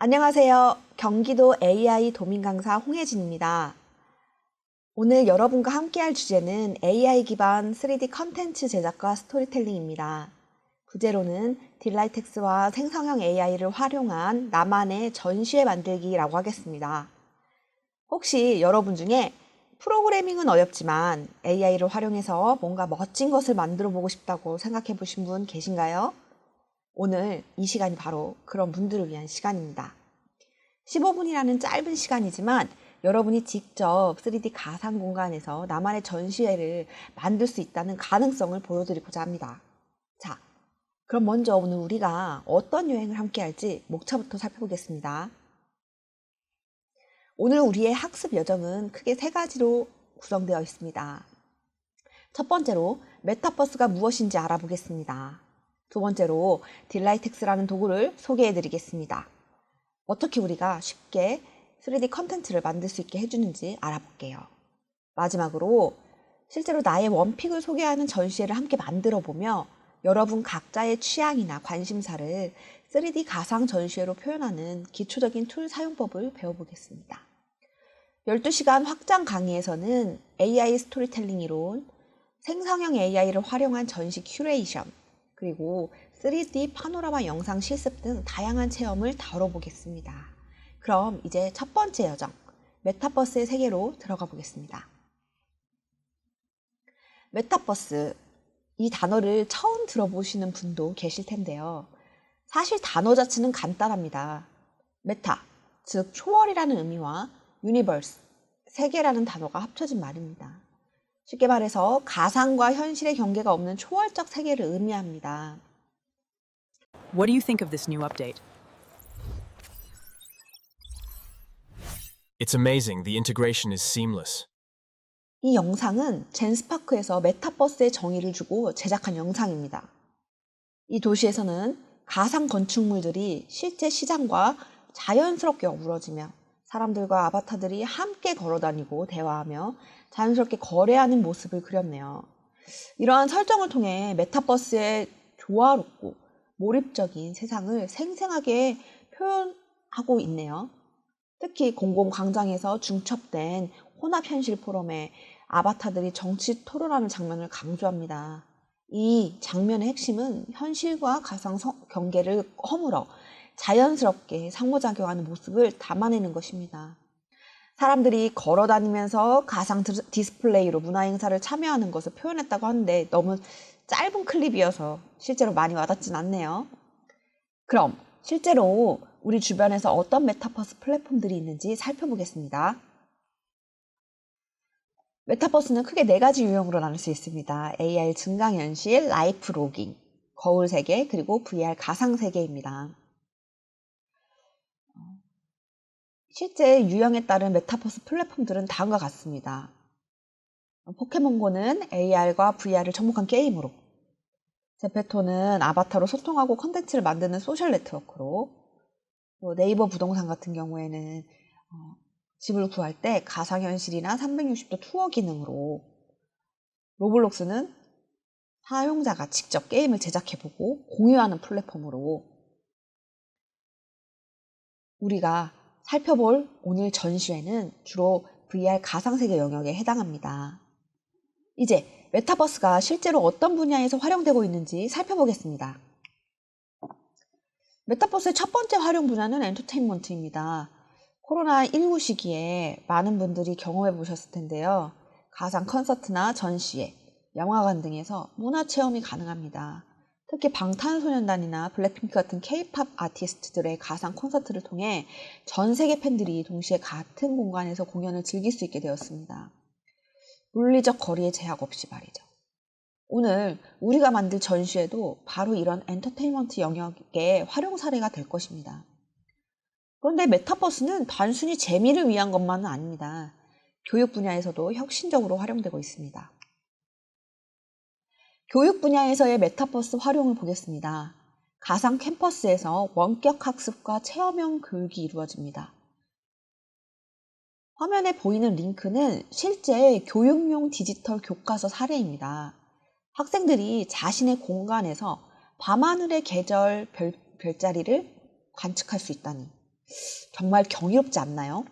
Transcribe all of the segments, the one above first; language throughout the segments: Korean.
안녕하세요. 경기도 AI 도민 강사 홍혜진입니다. 오늘 여러분과 함께할 주제는 AI 기반 3D 컨텐츠 제작과 스토리텔링입니다. 부제로는 딜라이텍스와 생성형 AI를 활용한 나만의 전시회 만들기라고 하겠습니다. 혹시 여러분 중에 프로그래밍은 어렵지만 AI를 활용해서 뭔가 멋진 것을 만들어 보고 싶다고 생각해 보신 분 계신가요? 오늘 이 시간이 바로 그런 분들을 위한 시간입니다. 15분이라는 짧은 시간이지만 여러분이 직접 3D 가상 공간에서 나만의 전시회를 만들 수 있다는 가능성을 보여드리고자 합니다. 자, 그럼 먼저 오늘 우리가 어떤 여행을 함께 할지 목차부터 살펴보겠습니다. 오늘 우리의 학습 여정은 크게 세 가지로 구성되어 있습니다. 첫 번째로 메타버스가 무엇인지 알아보겠습니다. 두 번째로 딜라이텍스라는 도구를 소개해 드리겠습니다. 어떻게 우리가 쉽게 3D 컨텐츠를 만들 수 있게 해주는지 알아볼게요. 마지막으로 실제로 나의 원픽을 소개하는 전시회를 함께 만들어 보며 여러분 각자의 취향이나 관심사를 3D 가상 전시회로 표현하는 기초적인 툴 사용법을 배워보겠습니다. 12시간 확장 강의에서는 AI 스토리텔링 이론, 생성형 AI를 활용한 전시 큐레이션, 그리고 3D 파노라마 영상 실습 등 다양한 체험을 다뤄보겠습니다. 그럼 이제 첫 번째 여정, 메타버스의 세계로 들어가 보겠습니다. 메타버스, 이 단어를 처음 들어보시는 분도 계실 텐데요. 사실 단어 자체는 간단합니다. 메타, 즉 초월이라는 의미와 유니버스, 세계라는 단어가 합쳐진 말입니다. 쉽게 말해서 가상과 현실의 경계가 없는 초월적 세계를 의미합니다. What do you think of this new update? It's amazing. The integration is seamless. 이 영상은 젠스파크에서 메타버스의 정의를 주고 제작한 영상입니다. 이 도시에서는 가상 건축물들이 실제 시장과 자연스럽게 어우러지며 사람들과 아바타들이 함께 걸어다니고 대화하며 자연스럽게 거래하는 모습을 그렸네요. 이러한 설정을 통해 메타버스의 조화롭고 몰입적인 세상을 생생하게 표현하고 있네요. 특히 공공광장에서 중첩된 혼합현실 포럼에 아바타들이 정치 토론하는 장면을 강조합니다. 이 장면의 핵심은 현실과 가상 경계를 허물어 자연스럽게 상호작용하는 모습을 담아내는 것입니다. 사람들이 걸어다니면서 가상 디스플레이로 문화행사를 참여하는 것을 표현했다고 하는데 너무 짧은 클립이어서 실제로 많이 와닿진 않네요. 그럼 실제로 우리 주변에서 어떤 메타버스 플랫폼들이 있는지 살펴보겠습니다. 메타버스는 크게 4가지 유형으로 나눌 수 있습니다. AR 증강현실, 라이프 로깅, 거울 세계, 그리고 VR 가상 세계입니다. 실제 유형에 따른 메타버스 플랫폼들은 다음과 같습니다. 포켓몬고는 AR과 VR을 접목한 게임으로, 제페토는 아바타로 소통하고 컨텐츠를 만드는 소셜 네트워크로, 네이버 부동산 같은 경우에는 집을 구할 때 가상현실이나 360도 투어 기능으로, 로블록스는 사용자가 직접 게임을 제작해보고 공유하는 플랫폼으로, 우리가 살펴볼 오늘 전시회는 주로 VR 가상세계 영역에 해당합니다. 이제 메타버스가 실제로 어떤 분야에서 활용되고 있는지 살펴보겠습니다. 메타버스의 첫 번째 활용 분야는 엔터테인먼트입니다. 코로나19 시기에 많은 분들이 경험해 보셨을 텐데요. 가상 콘서트나 전시회, 영화관 등에서 문화체험이 가능합니다. 특히 방탄소년단이나 블랙핑크 같은 K-팝 아티스트들의 가상 콘서트를 통해 전 세계 팬들이 동시에 같은 공간에서 공연을 즐길 수 있게 되었습니다. 물리적 거리의 제약 없이 말이죠. 오늘 우리가 만들 전시회도 바로 이런 엔터테인먼트 영역의 활용 사례가 될 것입니다. 그런데 메타버스는 단순히 재미를 위한 것만은 아닙니다. 교육 분야에서도 혁신적으로 활용되고 있습니다. 교육 분야에서의 메타버스 활용을 보겠습니다. 가상 캠퍼스에서 원격 학습과 체험형 교육이 이루어집니다. 화면에 보이는 링크는 실제 교육용 디지털 교과서 사례입니다. 학생들이 자신의 공간에서 밤하늘의 계절 별자리를 관측할 수 있다니 정말 경이롭지 않나요?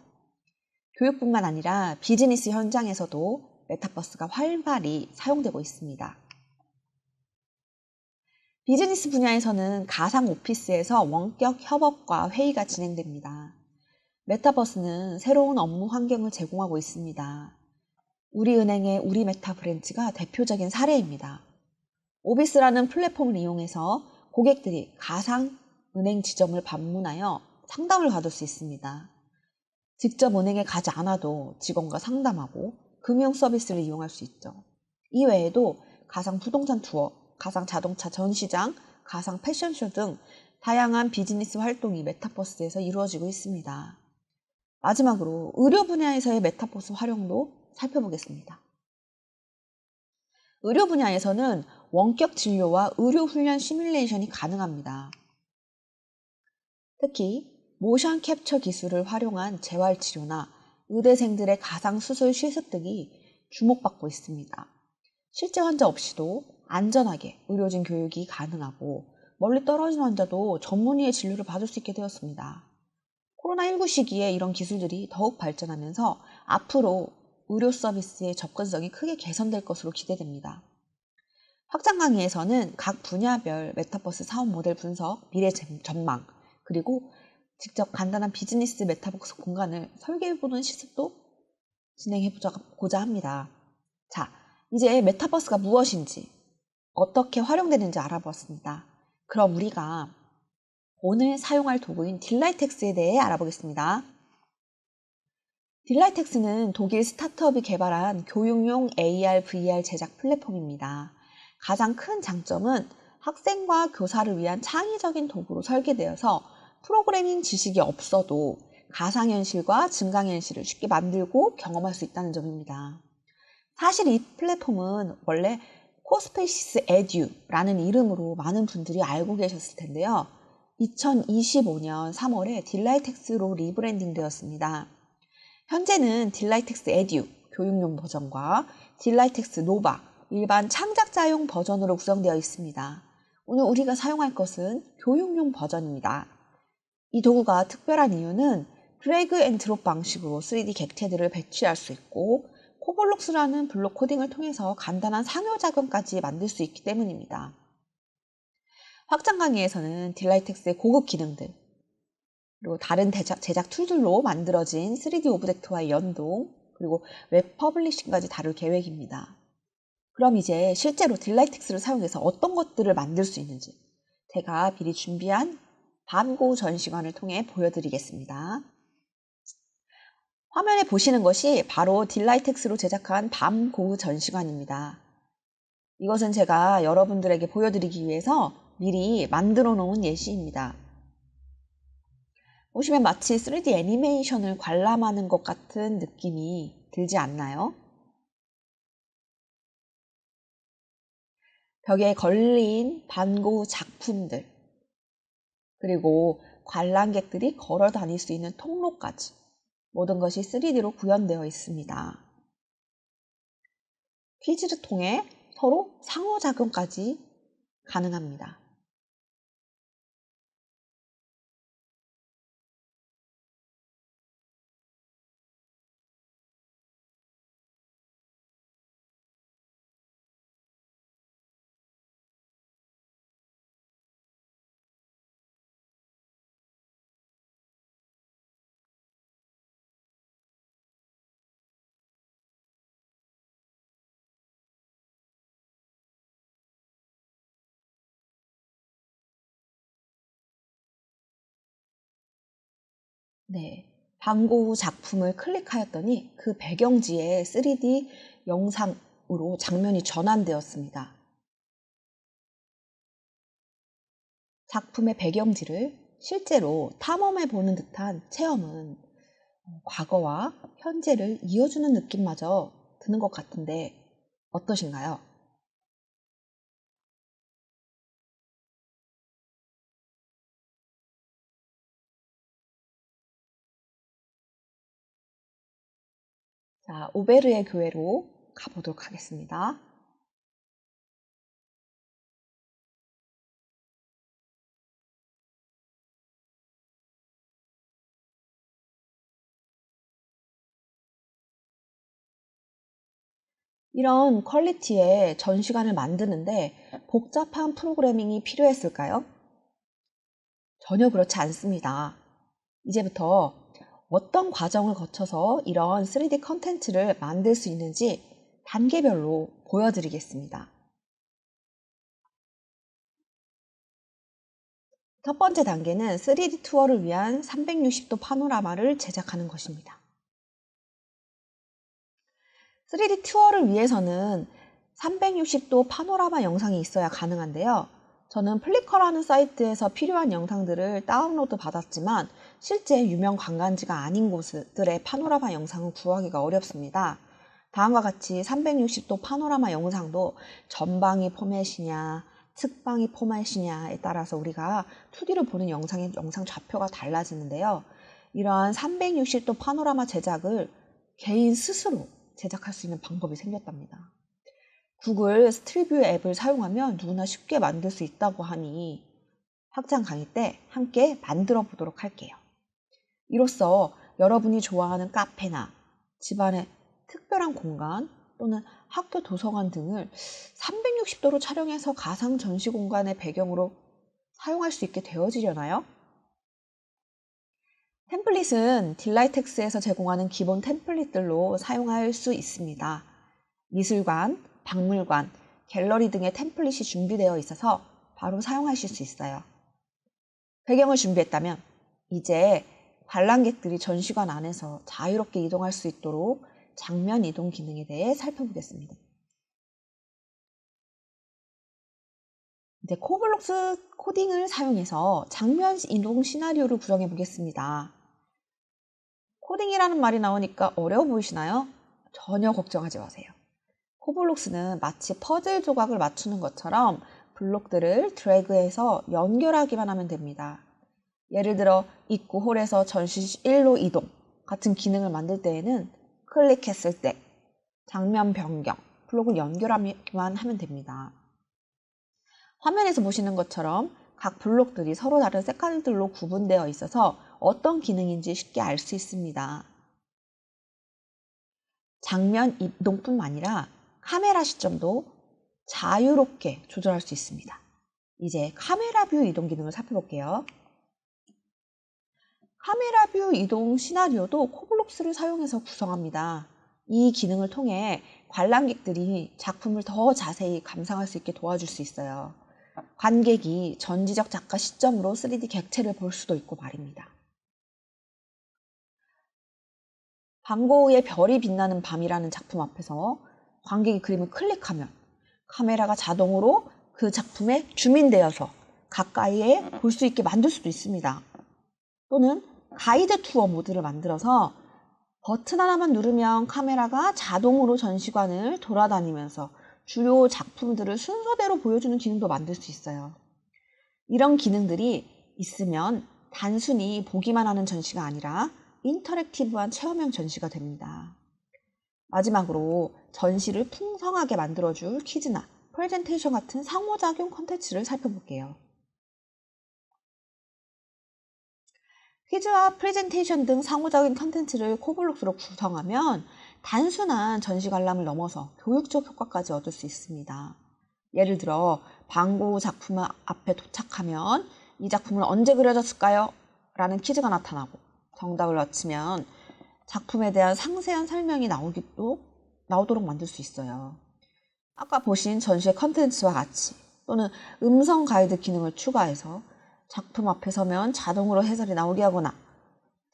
교육뿐만 아니라 비즈니스 현장에서도 메타버스가 활발히 사용되고 있습니다. 비즈니스 분야에서는 가상 오피스에서 원격 협업과 회의가 진행됩니다. 메타버스는 새로운 업무 환경을 제공하고 있습니다. 우리은행의 우리메타 브랜치가 대표적인 사례입니다. 오비스라는 플랫폼을 이용해서 고객들이 가상 은행 지점을 방문하여 상담을 받을 수 있습니다. 직접 은행에 가지 않아도 직원과 상담하고 금융 서비스를 이용할 수 있죠. 이외에도 가상 부동산 투어, 가상 자동차 전시장, 가상 패션쇼 등 다양한 비즈니스 활동이 메타버스에서 이루어지고 있습니다. 마지막으로 의료 분야에서의 메타버스 활용도 살펴보겠습니다. 의료 분야에서는 원격 진료와 의료 훈련 시뮬레이션이 가능합니다. 특히 모션 캡처 기술을 활용한 재활치료나 의대생들의 가상 수술 실습 등이 주목받고 있습니다. 실제 환자 없이도 안전하게 의료진 교육이 가능하고 멀리 떨어진 환자도 전문의의 진료를 받을 수 있게 되었습니다. 코로나19 시기에 이런 기술들이 더욱 발전하면서 앞으로 의료 서비스의 접근성이 크게 개선될 것으로 기대됩니다. 확장 강의에서는 각 분야별 메타버스 사업 모델 분석, 미래 전망, 그리고 직접 간단한 비즈니스 메타버스 공간을 설계해보는 실습도 진행해보고자 합니다. 자, 이제 메타버스가 무엇인지, 어떻게 활용되는지 알아보았습니다. 그럼 우리가 오늘 사용할 도구인 딜라이텍스에 대해 알아보겠습니다. 딜라이텍스는 독일 스타트업이 개발한 교육용 AR, VR 제작 플랫폼입니다. 가장 큰 장점은 학생과 교사를 위한 창의적인 도구로 설계되어서 프로그래밍 지식이 없어도 가상현실과 증강현실을 쉽게 만들고 경험할 수 있다는 점입니다. 사실 이 플랫폼은 원래 코스페이시스 에듀라는 이름으로 많은 분들이 알고 계셨을 텐데요. 2025년 3월에 딜라이텍스로 리브랜딩 되었습니다. 현재는 딜라이텍스 에듀 교육용 버전과 딜라이텍스 노바 일반 창작자용 버전으로 구성되어 있습니다. 오늘 우리가 사용할 것은 교육용 버전입니다. 이 도구가 특별한 이유는 드래그 앤 드롭 방식으로 3D 객체들을 배치할 수 있고 코블록스라는 블록 코딩을 통해서 간단한 상호작용까지 만들 수 있기 때문입니다. 확장 강의에서는 딜라이텍스의 고급 기능들, 그리고 다른 제작 툴들로 만들어진 3D 오브젝트와의 연동, 그리고 웹 퍼블리싱까지 다룰 계획입니다. 그럼 이제 실제로 딜라이텍스를 사용해서 어떤 것들을 만들 수 있는지 제가 미리 준비한 밤고 전시관을 통해 보여드리겠습니다. 화면에 보시는 것이 바로 딜라이텍스로 제작한 밤고 전시관입니다. 이것은 제가 여러분들에게 보여드리기 위해서 미리 만들어 놓은 예시입니다. 보시면 마치 3D 애니메이션을 관람하는 것 같은 느낌이 들지 않나요? 벽에 걸린 반고 작품들, 그리고 관람객들이 걸어 다닐 수 있는 통로까지 모든 것이 3D로 구현되어 있습니다. 퀴즈를 통해 서로 상호작용까지 가능합니다. 네, 광고 작품을 클릭하였더니 그 배경지에 3D 영상으로 장면이 전환되었습니다. 작품의 배경지를 실제로 탐험해보는 듯한 체험은 과거와 현재를 이어주는 느낌마저 드는 것 같은데 어떠신가요? 자, 오베르의 교회로 가보도록 하겠습니다. 이런 퀄리티의 전시관을 만드는데 복잡한 프로그래밍이 필요했을까요? 전혀 그렇지 않습니다. 이제부터 어떤 과정을 거쳐서 이런 3D 컨텐츠를 만들 수 있는지 단계별로 보여드리겠습니다. 첫 번째 단계는 3D 투어를 위한 360도 파노라마를 제작하는 것입니다. 3D 투어를 위해서는 360도 파노라마 영상이 있어야 가능한데요. 저는 플리커라는 사이트에서 필요한 영상들을 다운로드 받았지만 실제 유명 관광지가 아닌 곳들의 파노라마 영상은 구하기가 어렵습니다. 다음과 같이 360도 파노라마 영상도 전방이 포맷이냐, 측방이 포맷이냐에 따라서 우리가 2D로 보는 영상의 영상 좌표가 달라지는데요. 이러한 360도 파노라마 제작을 개인 스스로 제작할 수 있는 방법이 생겼답니다. 구글 스트리뷰 앱을 사용하면 누구나 쉽게 만들 수 있다고 하니 확장 강의 때 함께 만들어 보도록 할게요. 이로써 여러분이 좋아하는 카페나 집안의 특별한 공간 또는 학교 도서관 등을 360도로 촬영해서 가상 전시 공간의 배경으로 사용할 수 있게 되어지려나요? 템플릿은 딜라이텍스에서 제공하는 기본 템플릿들로 사용할 수 있습니다. 미술관, 박물관, 갤러리 등의 템플릿이 준비되어 있어서 바로 사용하실 수 있어요. 배경을 준비했다면 이제 관람객들이 전시관 안에서 자유롭게 이동할 수 있도록 장면 이동 기능에 대해 살펴보겠습니다. 이제 코블록스 코딩을 사용해서 장면 이동 시나리오를 구성해 보겠습니다. 코딩이라는 말이 나오니까 어려워 보이시나요? 전혀 걱정하지 마세요. 코블록스는 마치 퍼즐 조각을 맞추는 것처럼 블록들을 드래그해서 연결하기만 하면 됩니다. 예를 들어 입구 홀에서 전시 1로 이동 같은 기능을 만들 때에는 클릭했을 때 장면 변경, 블록을 연결하기만 하면 됩니다. 화면에서 보시는 것처럼 각 블록들이 서로 다른 색깔들로 구분되어 있어서 어떤 기능인지 쉽게 알 수 있습니다. 장면 이동뿐만 아니라 카메라 시점도 자유롭게 조절할 수 있습니다. 이제 카메라 뷰 이동 기능을 살펴볼게요. 카메라 뷰 이동 시나리오도 코블록스를 사용해서 구성합니다. 이 기능을 통해 관람객들이 작품을 더 자세히 감상할 수 있게 도와줄 수 있어요. 관객이 전지적 작가 시점으로 3D 객체를 볼 수도 있고 말입니다. 반고흐의 별이 빛나는 밤이라는 작품 앞에서 관객이 그림을 클릭하면 카메라가 자동으로 그 작품에 줌인되어서 가까이에 볼 수 있게 만들 수도 있습니다. 또는 가이드 투어 모드를 만들어서 버튼 하나만 누르면 카메라가 자동으로 전시관을 돌아다니면서 주요 작품들을 순서대로 보여주는 기능도 만들 수 있어요. 이런 기능들이 있으면 단순히 보기만 하는 전시가 아니라 인터랙티브한 체험형 전시가 됩니다. 마지막으로 전시를 풍성하게 만들어줄 퀴즈나 프레젠테이션 같은 상호작용 콘텐츠를 살펴볼게요. 퀴즈와 프레젠테이션 등 상호작용 콘텐츠를 코블록스로 구성하면 단순한 전시 관람을 넘어서 교육적 효과까지 얻을 수 있습니다. 예를 들어 반고흐 작품 앞에 도착하면 이 작품은 언제 그려졌을까요? 라는 퀴즈가 나타나고 정답을 맞히면 작품에 대한 상세한 설명이 나오도록 만들 수 있어요. 아까 보신 전시의 컨텐츠와 같이 또는 음성 가이드 기능을 추가해서 작품 앞에 서면 자동으로 해설이 나오게 하거나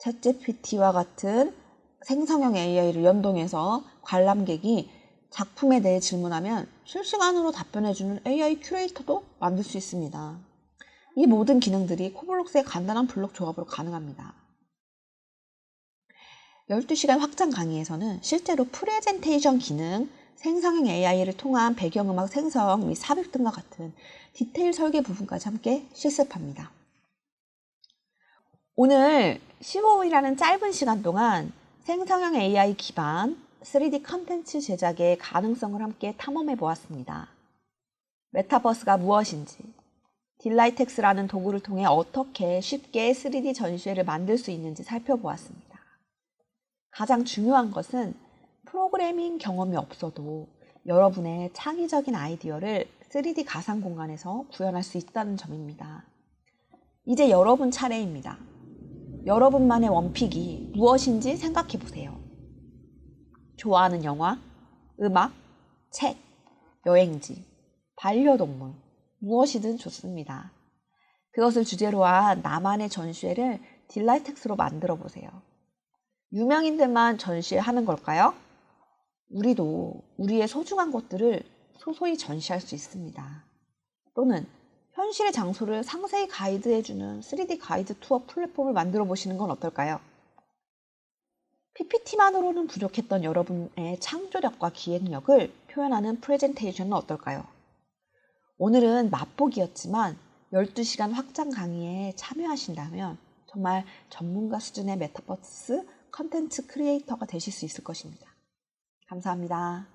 챗GPT와 같은 생성형 AI를 연동해서 관람객이 작품에 대해 질문하면 실시간으로 답변해주는 AI 큐레이터도 만들 수 있습니다. 이 모든 기능들이 코블록스의 간단한 블록 조합으로 가능합니다. 12시간 확장 강의에서는 실제로 프레젠테이션 기능, 생성형 AI를 통한 배경음악 생성 및 삽입 등과 같은 디테일 설계 부분까지 함께 실습합니다. 오늘 15분이라는 짧은 시간 동안 생성형 AI 기반 3D 컨텐츠 제작의 가능성을 함께 탐험해 보았습니다. 메타버스가 무엇인지, 딜라이텍스라는 도구를 통해 어떻게 쉽게 3D 전시회를 만들 수 있는지 살펴보았습니다. 가장 중요한 것은 프로그래밍 경험이 없어도 여러분의 창의적인 아이디어를 3D 가상 공간에서 구현할 수 있다는 점입니다. 이제 여러분 차례입니다. 여러분만의 원픽이 무엇인지 생각해 보세요. 좋아하는 영화, 음악, 책, 여행지, 반려동물, 무엇이든 좋습니다. 그것을 주제로 한 나만의 전시회를 딜라이텍스로 만들어 보세요. 유명인들만 전시하는 걸까요? 우리도 우리의 소중한 것들을 소소히 전시할 수 있습니다. 또는 현실의 장소를 상세히 가이드해주는 3D 가이드 투어 플랫폼을 만들어 보시는 건 어떨까요? PPT만으로는 부족했던 여러분의 창조력과 기획력을 표현하는 프레젠테이션은 어떨까요? 오늘은 맛보기였지만 12시간 확장 강의에 참여하신다면 정말 전문가 수준의 메타버스 컨텐츠 크리에이터가 되실 수 있을 것입니다. 감사합니다.